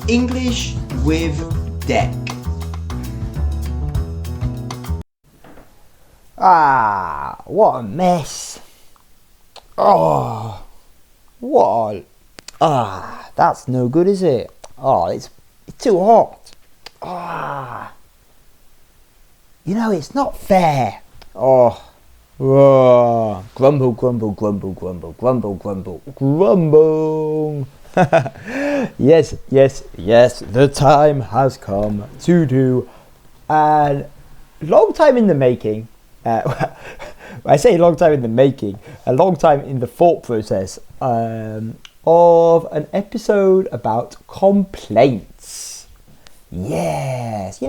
English with Deck. Ah, what a mess. Oh, what? That's no good, is it? Oh, it's too hot. It's not fair. Grumble, grumble, grumble, grumble, grumble, grumble, grumble. Yes, the time has come to do a long time in the making. I say long time in the making, a long time in the thought process of an episode about complaints. Yes,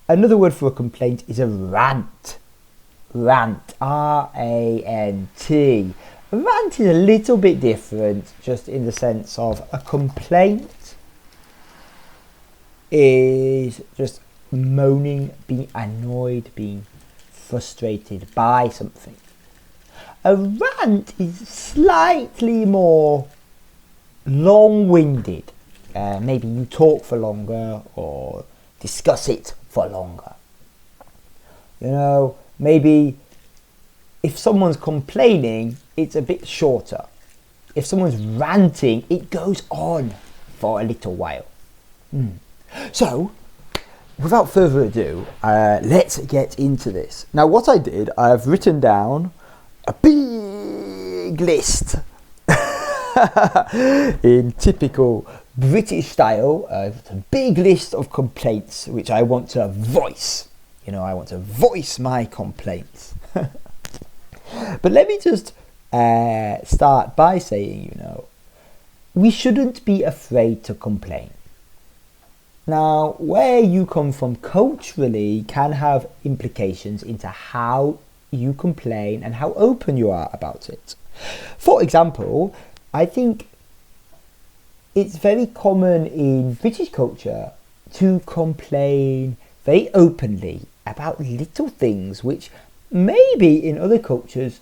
another word for a complaint is a rant. Rant, R-A-N-T. A rant is a little bit different, just in the sense of a complaint is just moaning, being annoyed, being frustrated by something. A rant is slightly more long-winded. Maybe you talk for longer or discuss it for longer. Maybe if someone's complaining, it's a bit shorter. If someone's ranting, it goes on for a little while. So, without further ado, let's get into this. Now, what I did, I've written down a big list in typical British style, a big list of complaints which I want to voice. I want to voice my complaints. But let me just start by saying, we shouldn't be afraid to complain. Now, where you come from culturally can have implications into how you complain and how open you are about it. For example, I think it's very common in British culture to complain very openly about little things which maybe in other cultures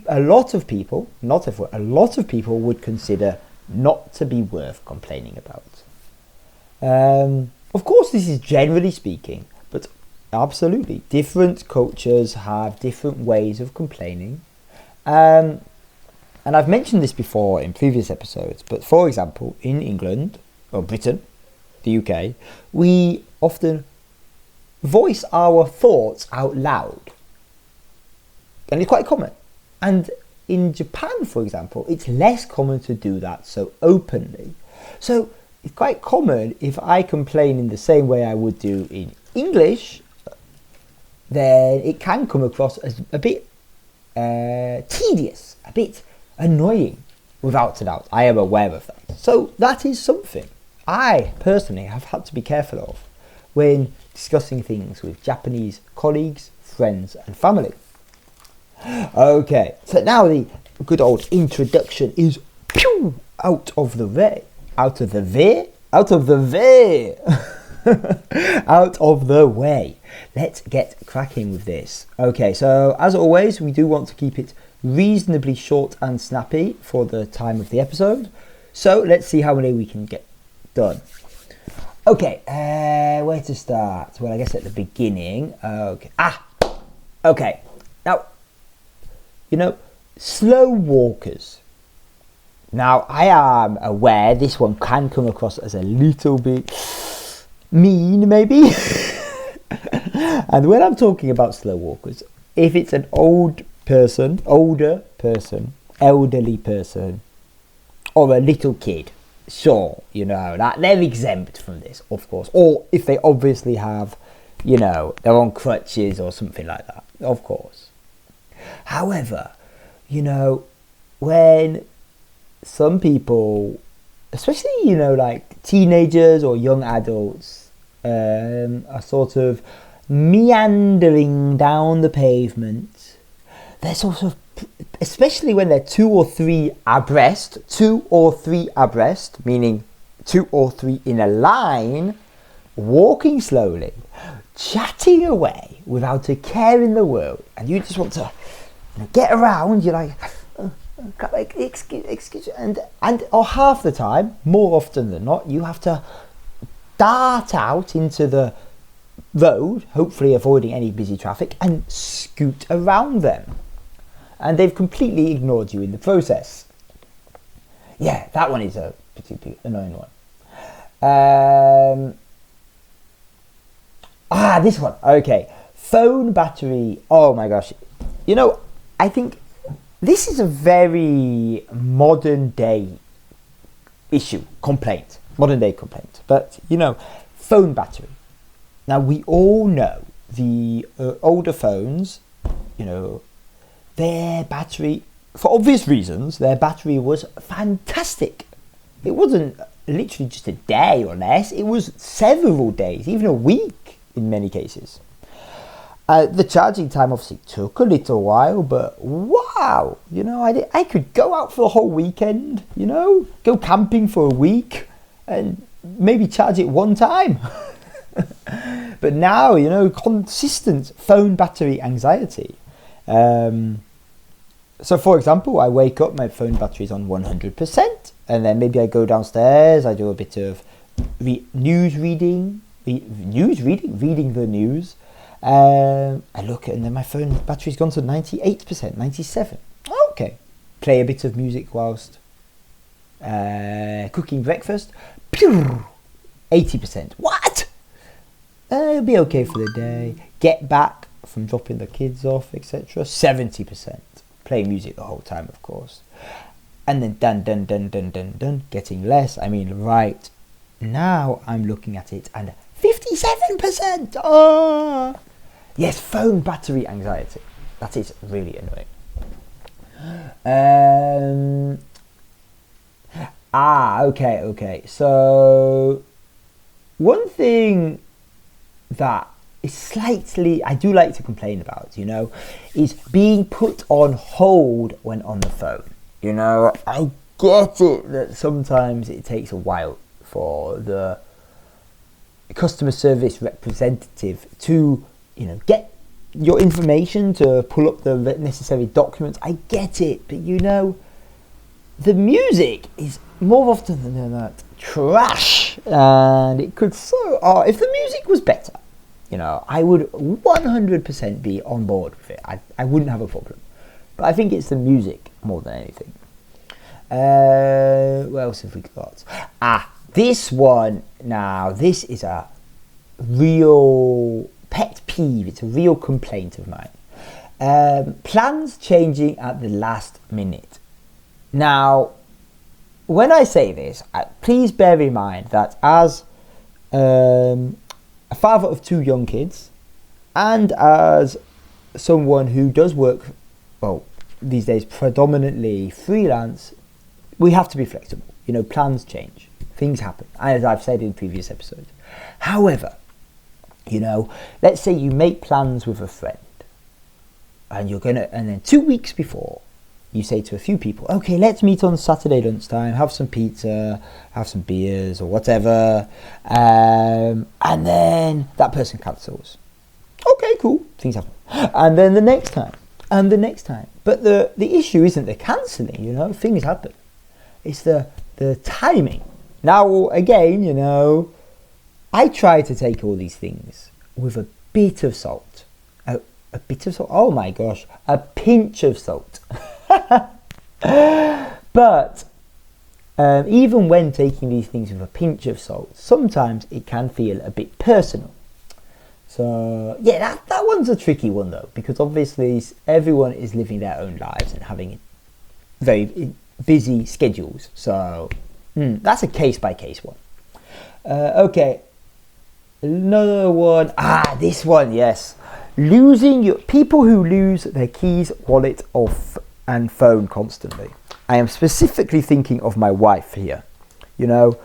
a lot of people, not everyone, a lot of people would consider not to be worth complaining about. Of course, this is generally speaking, but absolutely different cultures have different ways of complaining. And I've mentioned this before in previous episodes, but for example, in England or Britain, the UK, we often voice our thoughts out loud. And it's quite common. And in Japan, for example, it's less common to do that so openly. So it's quite common if I complain in the same way I would do in English, then it can come across as a bit tedious, a bit annoying, without a doubt. I am aware of that. So that is something I personally have had to be careful of when discussing things with Japanese colleagues, friends and family. Okay, so now the good old introduction is out of the way. Out of the way? Out of the way! Out of the way. Let's get cracking with this. Okay, so as always, we do want to keep it reasonably short and snappy for the time of the episode. So let's see how many we can get done. Okay, where to start? Well, I guess at the beginning. Okay. Now, slow walkers. Now, I am aware this one can come across as a little bit mean, maybe. And when I'm talking about slow walkers, if it's an older person, elderly person, or a little kid, sure, that they're exempt from this, of course. Or if they obviously have, they're on crutches or something like that, of course. However, when some people, especially, like teenagers or young adults, are sort of meandering down the pavement, they're sort of, especially when they're two or three abreast, meaning 2 or 3 in a line, walking slowly, chatting away without a care in the world, and you just want to get around, you're like, Excuse, and or half the time, more often than not, you have to dart out into the road, hopefully avoiding any busy traffic, and scoot around them. And they've completely ignored you in the process. Yeah, that one is a particularly annoying one. This one. Okay. Phone battery. Oh my gosh. You know, I think this is a very modern day issue, complaint. Modern day complaint. But, you know, phone battery. Now, we all know the older phones, you know, their battery, for obvious reasons, their battery was fantastic. It wasn't literally just a day or less, it was several days, even a week in many cases. The charging time obviously took a little while, but wow, you know, I could go out for a whole weekend, you know, go camping for a week and maybe charge it one time. But now, you know, consistent phone battery anxiety. So for example, I wake up, my phone battery's on 100%, and then maybe I go downstairs, I do a bit of reading the news. I look at, and then my phone battery's gone to 98%, 97%. Okay. Play a bit of music whilst cooking breakfast. 80%. What? It'll be okay for the day. Get back from dropping the kids off, etc. 70%. Play music the whole time, of course. And then done, getting less. I mean, right now I'm looking at it and 57%. Oh, yes, phone battery anxiety. That is really annoying. Okay. So one thing that is slightly, I do like to complain about, you know, is being put on hold when on the phone. You know, I get it that sometimes it takes a while for the customer service representative to, you know, get your information, to pull up the necessary documents. I get it, but you know, the music is more often than not trash, and it could if the music was better, you know, I would 100% be on board with it. I wouldn't have a problem. But I think it's the music more than anything. What else have we got? This one. Now, this is a real pet peeve. It's a real complaint of mine. Plans changing at the last minute. Now, when I say this, please bear in mind that as a father of 2 young kids, and as someone who does work, well, these days predominantly freelance, we have to be flexible. You know, plans change, things happen, as I've said in previous episodes. However, you know, let's say you make plans with a friend, and then 2 weeks before, you say to a few people, okay, let's meet on Saturday lunchtime, have some pizza, have some beers or whatever, and then that person cancels. Okay, cool, things happen. And then the next time, and the next time. But the issue isn't the cancelling, you know, things happen. It's the timing. Now, again, you know, I try to take all these things with a bit of salt. A bit of salt, oh my gosh, a pinch of salt. But even when taking these things with a pinch of salt, sometimes it can feel a bit personal. So yeah, that one's a tricky one though, because obviously everyone is living their own lives and having very busy schedules. So that's a case by case one. Okay, another one. This one, yes. People who lose their keys, wallet, and phone constantly. I am specifically thinking of my wife here, you know.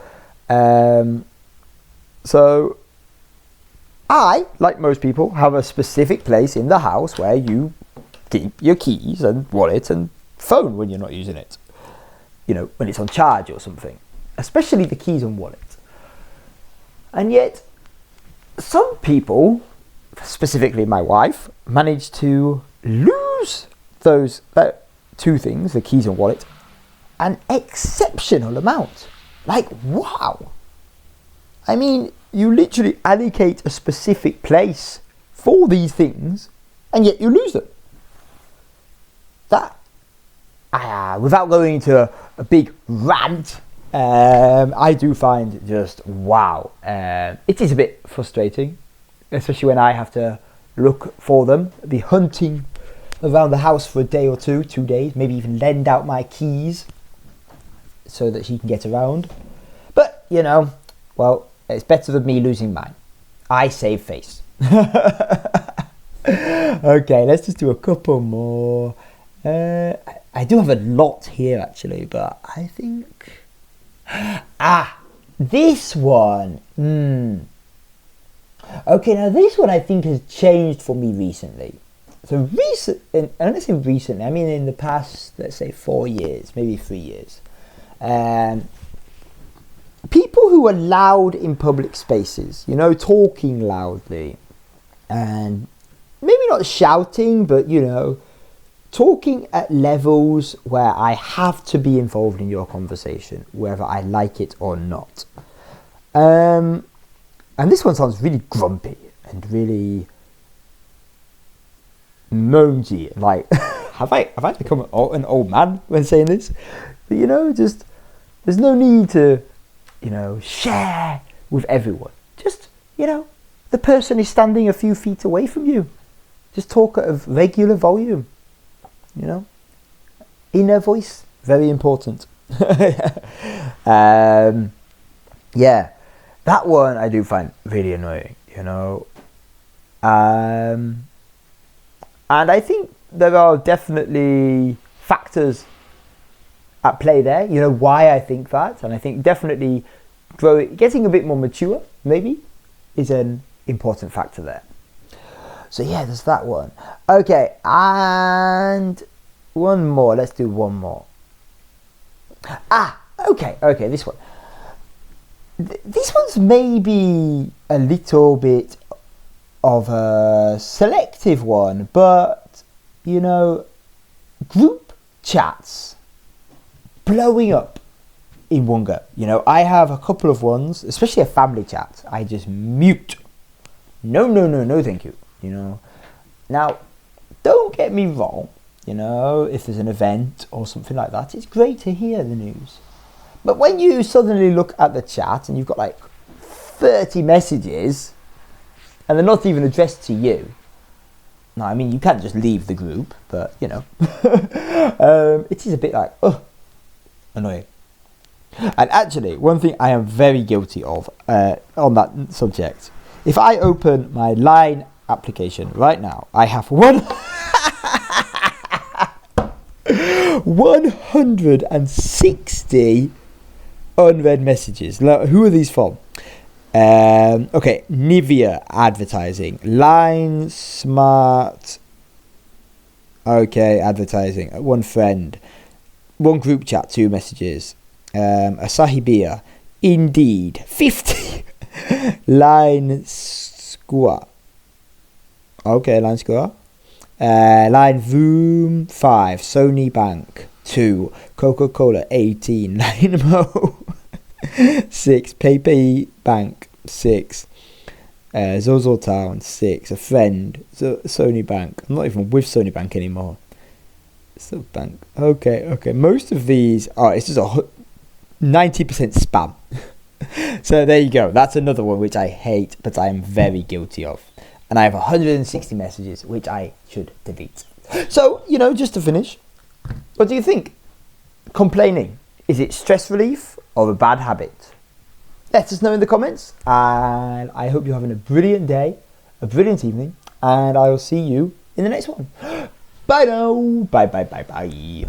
So I, like most people, have a specific place in the house where you keep your keys and wallet and phone when you're not using it. You know, when it's on charge or something, especially the keys and wallet. And yet, some people, specifically my wife, manage to lose those two things, the keys and wallet, an exceptional amount. Like, wow. I mean, you literally allocate a specific place for these things, and yet you lose them. That, without going into a big rant, I do find just wow. It is a bit frustrating, especially when I have to look for them, be hunting around the house for a day or 2 days, maybe even lend out my keys so that she can get around. But, you know, well, it's better than me losing mine. I save face. Okay, let's just do a couple more. I do have a lot here actually, but I think... this one. Okay, now this one I think has changed for me recently. So and when I say recently, I mean in the past, let's say 4 years, maybe 3 years. People who are loud in public spaces, you know, talking loudly, and maybe not shouting, but, you know, talking at levels where I have to be involved in your conversation, whether I like it or not. And this one sounds really grumpy and really moangy. Like, have I become an old man when saying this? But, you know, just there's no need to, you know, share with everyone. Just, you know, the person is standing a few feet away from you. Just talk at a regular volume. You know, inner voice, very important. Yeah, that one I do find really annoying, you know. And I think there are definitely factors at play there, you know, why I think that. And I think definitely getting a bit more mature, maybe, is an important factor there. So yeah, there's that one. Okay, and one more. Let's do one more. Okay, this one. This one's maybe a little bit of a selective one, but, you know, group chats blowing up in one go. You know, I have a couple of ones, especially a family chat, I just mute. No, thank you. You know, now don't get me wrong, you know, if there's an event or something like that, it's great to hear the news. But when you suddenly look at the chat and you've got like 30 messages and they're not even addressed to you, no, I mean, you can't just leave the group, but, you know, it is a bit like, annoying. And actually, one thing I am very guilty of on that subject, if I open my Line application right now, I have 160 unread messages. Who are these from? Okay, Nivea advertising, Line Smart, okay, advertising, one friend, one group chat, 2 messages, Asahi Beer, Indeed, 50, Line Square. Okay, Line Square. Line Voom 5, Sony Bank 2, Coca-Cola 18, Dynamo 6, PayPay Bank 6, Zozo Town 6, a friend, Sony Bank. I'm not even with Sony Bank anymore. So Bank. Okay. Most of these are, it's just 90% spam. So there you go. That's another one which I hate, but I am very guilty of. And I have 160 messages which I should delete. So, you know, just to finish, what do you think? Complaining, is it stress relief or a bad habit? Let us know in the comments, and I hope you're having a brilliant day, a brilliant evening, and I will see you in the next one. Bye now. Bye.